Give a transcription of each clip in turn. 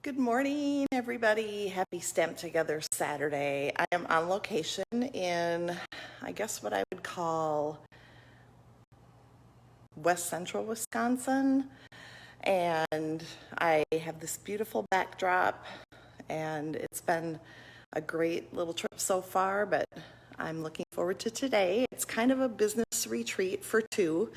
Good morning, everybody. Happy Stamp Together Saturday. I am on location in, I guess what I would call West Central Wisconsin. And I have this beautiful backdrop, and it's been a great little trip so far, but I'm looking forward to today. It's kind of a business retreat for two.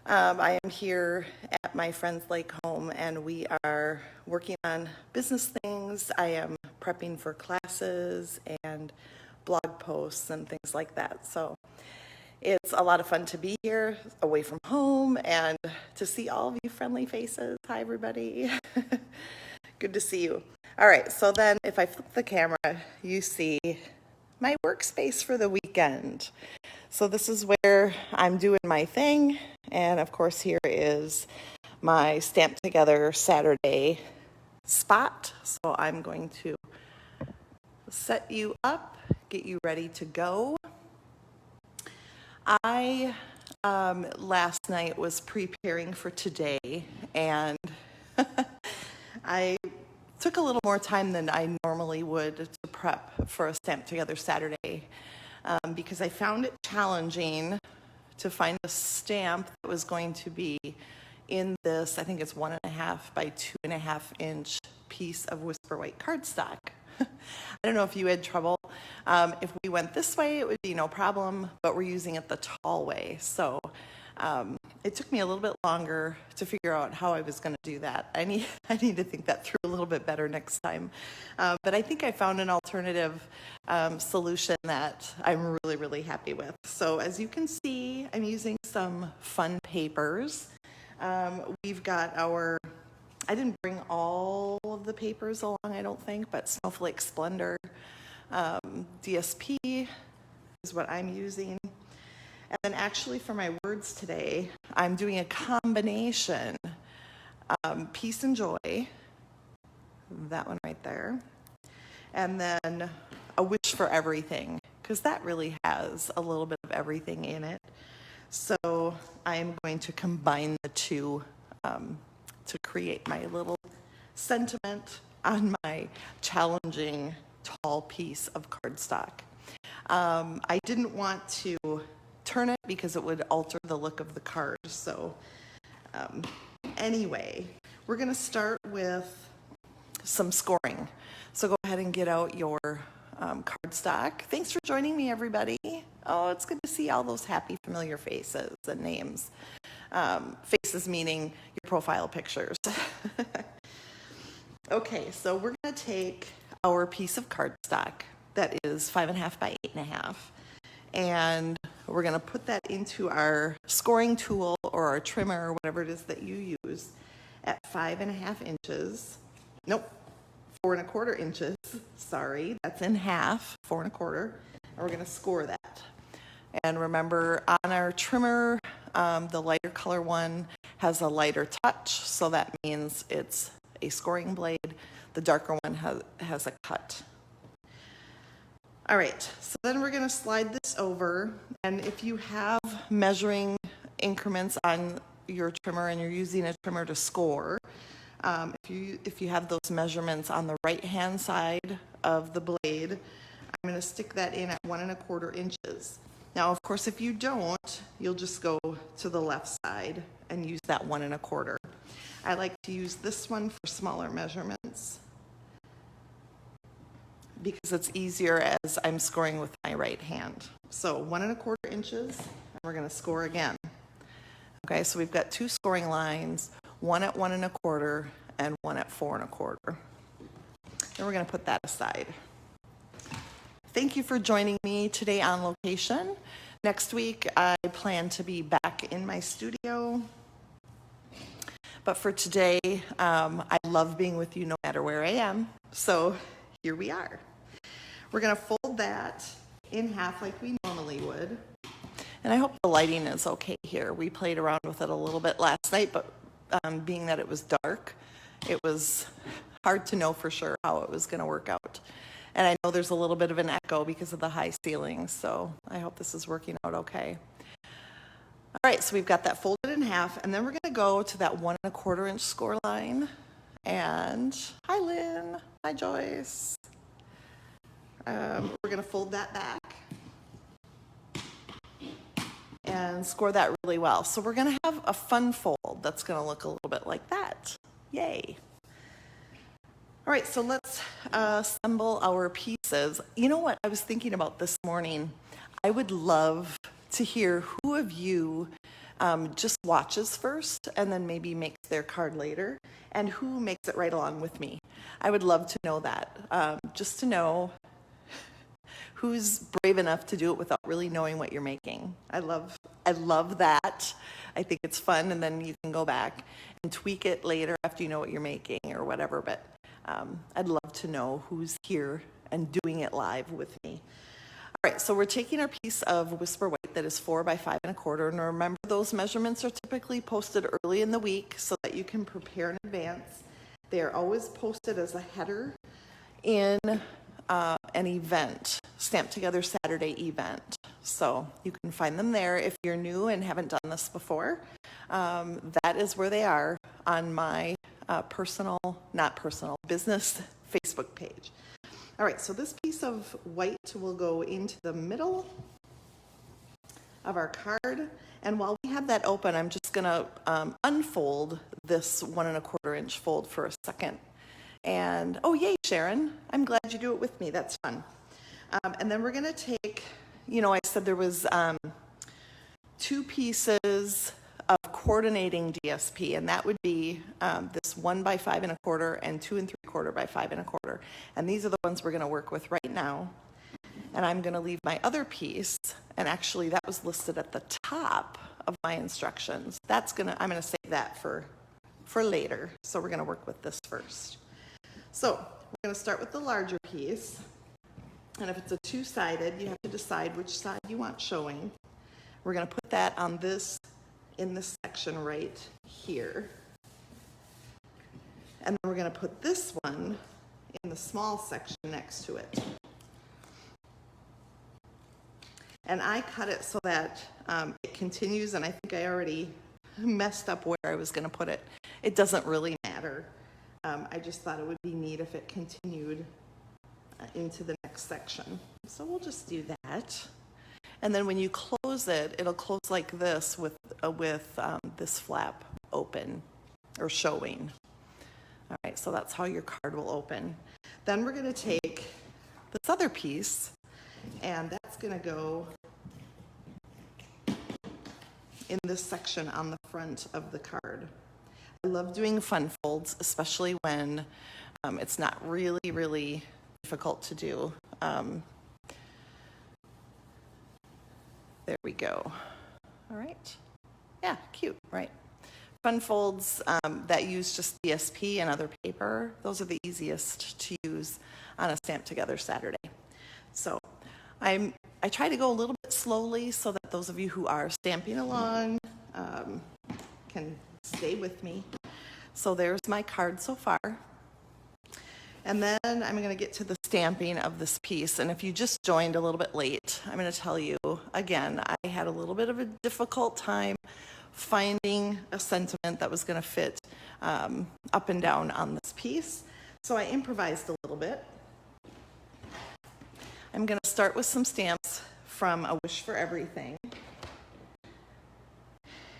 I am here at my friend's lake home, and we are working on business things. I am prepping for classes and blog posts and things like that. So it's a lot of fun to be here away from home and to see all of you friendly faces. Hi, everybody. Good to see you. All right, so then if I flip the camera, you see my workspace for the weekend. So this is where I'm doing my thing. And of course, here is my Stamp Together Saturday spot. So I'm going to set you up, get you ready to go. I last night was preparing for today, and I took a little more time than I normally would to prep for a Stamp Together Saturday because I found it challenging to find a stamp that was going to be in this, I think it's 1.5 by 2.5 inch piece of Whisper White cardstock. I don't know if you had trouble. If we went this way, it would be no problem, but we're using it the tall way. So it took me a little bit longer to figure out how I was going to do that. I need to think that through a little bit better next time. But I think I found an alternative solution that I'm really, really happy with. So as you can see, I'm using some fun papers. We've got I didn't bring all of the papers along, I don't think, but Snowflake Splendor, DSP is what I'm using. And then actually for my words today, I'm doing a combination, Peace and Joy, that one right there, and then A Wish for Everything, because that really has a little bit of everything in it. So I am going to combine the two to create my little sentiment on my challenging tall piece of cardstock. I didn't want to turn it because it would alter the look of the card. So anyway, we're going to start with some scoring. So go ahead and get out your cardstock. Thanks for joining me, everybody. Oh, it's good to see all those happy, familiar faces and names. Faces meaning your profile pictures. Okay, so we're going to take our piece of cardstock that is 5.5 by 8.5, and we're going to put that into our scoring tool or our trimmer or whatever it is that you use at 5.5 inches. Nope, 4.25 inches. Sorry, that's in half, 4.25. And we're going to score that. And remember, on our trimmer, the lighter color one has a lighter touch, so that means it's a scoring blade. The darker one has a cut. All right, so then we're going to slide this over, and if you have measuring increments on your trimmer and you're using a trimmer to score, if you have those measurements on the right-hand side of the blade, I'm going to stick that in at 1.25 inches. Now, of course, if you don't, you'll just go to the left side and use that 1.25. I like to use this one for smaller measurements because it's easier as I'm scoring with my right hand. So 1.25 inches, and we're going to score again. Okay, so we've got two scoring lines, one at 1.25 and one at 4.25. And we're going to put that aside. Thank you for joining me today on location. Next week, I plan to be back in my studio. But for today, I love being with you no matter where I am. So here we are. We're going to fold that in half like we normally would. And I hope the lighting is okay here. We played around with it a little bit last night, but being that it was dark, it was hard to know for sure how it was going to work out. And I know there's a little bit of an echo because of the high ceilings, so I hope this is working out okay. All right, so we've got that folded in half, and then we're going to go to that 1.25 inch score line, And hi, Lynn. Hi, Joyce. We're going to fold that back and score that really well. So we're going to have a fun fold that's going to look a little bit like that. Yay. All right, so let's assemble our pieces. You know what I was thinking about this morning? I would love to hear who of you just watches first and then maybe makes their card later, and who makes it right along with me. I would love to know that, just to know who's brave enough to do it without really knowing what you're making. I love that. I think it's fun, and then you can go back and tweak it later after you know what you're making or whatever, but I'd love to know who's here and doing it live with me. All right, so we're taking our piece of Whisper White that is 4 by 5 1/4, and remember those measurements are typically posted early in the week so that you can prepare in advance. They are always posted as a header in an event, Stamped Together Saturday event. So you can find them there if you're new and haven't done this before. That is where they are on my business Facebook page. All right, so this piece of white will go into the middle of our card. And while we have that open, I'm just gonna unfold this 1 1/4 inch fold for a second. And, oh, yay, Sharon. I'm glad you do it with me. That's fun. And then we're gonna take, I said there was 2 pieces of coordinating DSP, and that would be this 1 by 5 1/4 and 2 3/4 by 5 1/4. And these are the ones we're gonna work with right now. And I'm gonna leave my other piece, and actually that was listed at the top of my instructions. I'm gonna save that for later. So we're gonna work with this first. So we're gonna start with the larger piece. And if it's a 2-sided, you have to decide which side you want showing. We're gonna put that on in this section right here. And then we're gonna put this one in the small section next to it. And I cut it so that it continues, and I think I already messed up where I was gonna put it. It doesn't really matter. I just thought it would be neat if it continued into the next section. So we'll just do that. And then when you close it, it'll close like this with this flap open or showing. All right, so that's how your card will open. Then we're gonna take this other piece, and that's gonna go in this section on the front of the card. I love doing fun folds, especially when it's not really, really difficult to do. There we go. All right. Yeah, cute, right? Fun folds that use just DSP and other paper, those are the easiest to use on a Stamped Together Saturday. So I try to go a little bit slowly so that those of you who are stamping along can stay with me. So there's my card so far. And then I'm going to get to the stamping of this piece. And if you just joined a little bit late, I'm going to tell you, again, I had a little bit of a difficult time finding a sentiment that was going to fit up and down on this piece. So I improvised a little bit. I'm going to start with some stamps from A Wish for Everything.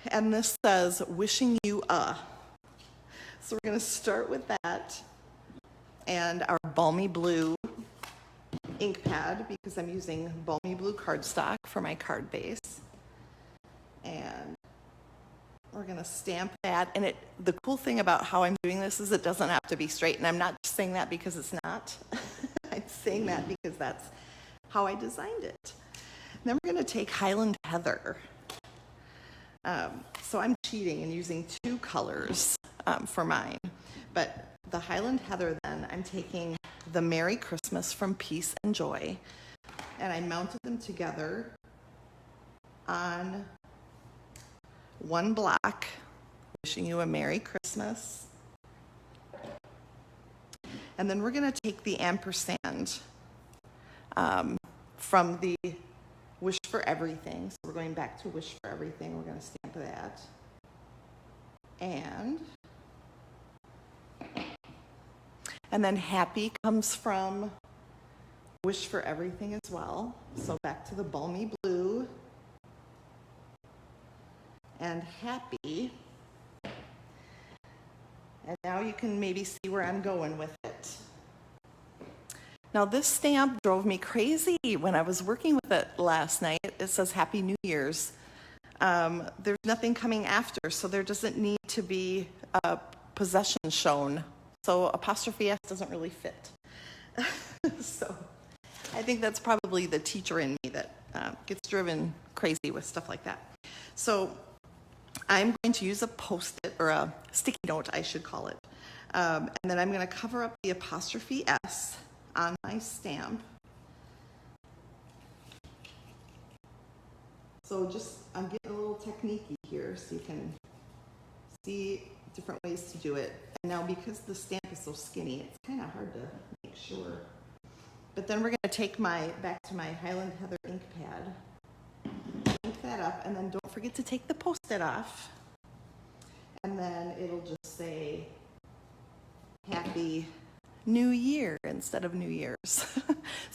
And this says, wishing you a. So we're going to start with that. And our Balmy Blue ink pad, because I'm using Balmy Blue cardstock for my card base. And we're going to stamp that. And the cool thing about how I'm doing this is it doesn't have to be straight. And I'm not just saying that because it's not. I'm saying that because that's how I designed it. And then we're going to take Highland Heather. So I'm cheating and using 2 colors for mine. But the Highland Heather, then, I'm taking the Merry Christmas from Peace and Joy, and I mounted them together on one block, wishing you a Merry Christmas. And then we're going to take the ampersand from the Wish for Everything. So we're going back to Wish for Everything. We're going to stamp that. And And then happy comes from wish for everything as well. So back to the balmy blue. And happy. And now you can maybe see where I'm going with it. Now this stamp drove me crazy when I was working with it last night. It says Happy New Year's. There's nothing coming after, so there doesn't need to be a possession shown. So apostrophe S doesn't really fit. So I think that's probably the teacher in me that gets driven crazy with stuff like that. So I'm going to use a Post-it, or a sticky note, I should call it. And then I'm going to cover up the apostrophe S on my stamp. So I'm getting a little technique-y here so you can see different ways to do it. And now because the stamp is so skinny, it's kind of hard to make sure. But then we're going to take back to my Highland Heather ink pad, ink that up, and then don't forget to take the Post-it off. And then it'll just say Happy New Year instead of New Year's. So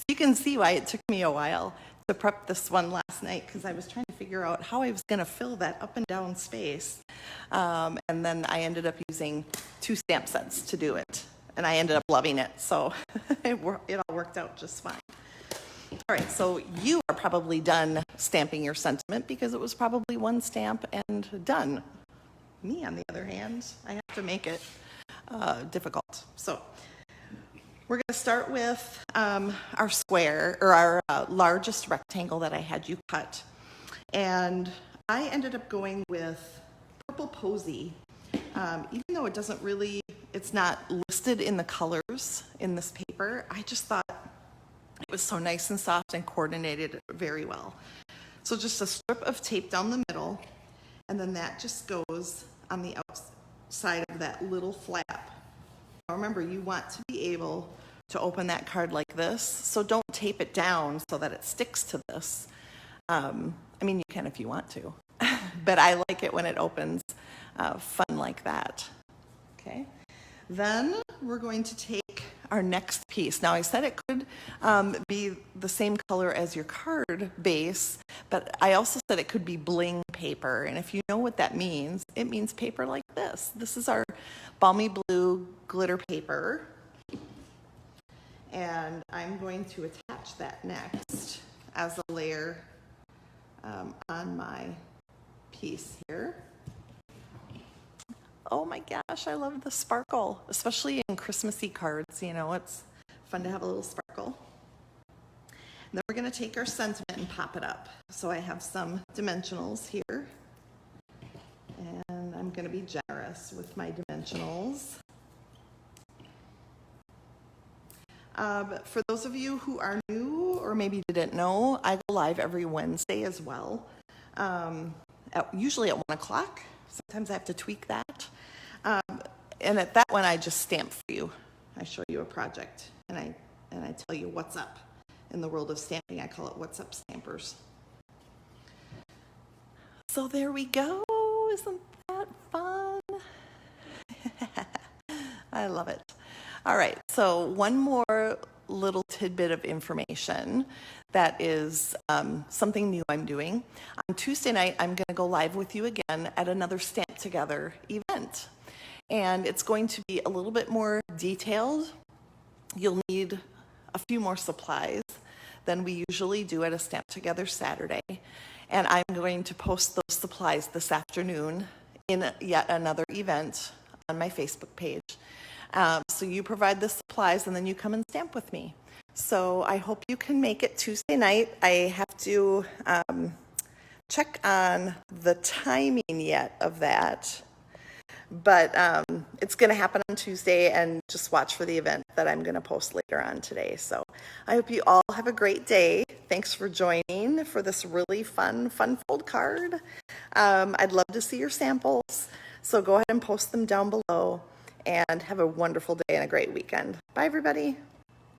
you can see why it took me a while to prep this one last night, because I was trying to figure out how I was going to fill that up and down space. And then I ended up using 2 stamp sets to do it. And I ended up loving it. So it all worked out just fine. All right, so you are probably done stamping your sentiment because it was probably 1 stamp and done. Me, on the other hand, I have to make it difficult. So we're going to start with our square, or our largest rectangle that I had you cut. And I ended up going with Purple Posy. Even though it's not listed in the colors in this paper, I just thought it was so nice and soft and coordinated very well. So just a strip of tape down the middle, and then that just goes on the outside of that little flap. Now remember, you want to be able to open that card like this, so don't tape it down so that it sticks to this. I mean, you can if you want to, but I like it when it opens fun like that. Okay, then we're going to take our next piece. Now I said it could be the same color as your card base, but I also said it could be bling paper. And if you know what that means, it means paper like this. This is our balmy blue glitter paper. And I'm going to attach that next as a layer on my piece here. Oh my gosh, I love the sparkle, especially in Christmassy cards. You know, it's fun to have a little sparkle. And then we're going to take our sentiment and pop it up. So I have some dimensionals here. And I'm going to be generous with my dimensionals. For those of you who are new or maybe didn't know, I go live every Wednesday as well, usually at 1 o'clock. Sometimes I have to tweak that. And at that one, I just stamp for you. I show you a project, and I tell you what's up. In the world of stamping, I call it What's Up Stampers. So there we go. Isn't that fun? I love it. All right, so one more little tidbit of information that is something new I'm doing. On Tuesday night, I'm going to go live with you again at another Stamp Together event. And it's going to be a little bit more detailed. You'll need a few more supplies than we usually do at a Stamp Together Saturday. And I'm going to post those supplies this afternoon in yet another event on my Facebook page. So you provide the supplies and then you come and stamp with me. So I hope you can make it Tuesday night. I have to check on the timing yet of that. But it's going to happen on Tuesday, and just watch for the event that I'm going to post later on today. So I hope you all have a great day. Thanks for joining for this really fun fold card. I'd love to see your samples. So go ahead and post them down below, and have a wonderful day and a great weekend. Bye, everybody.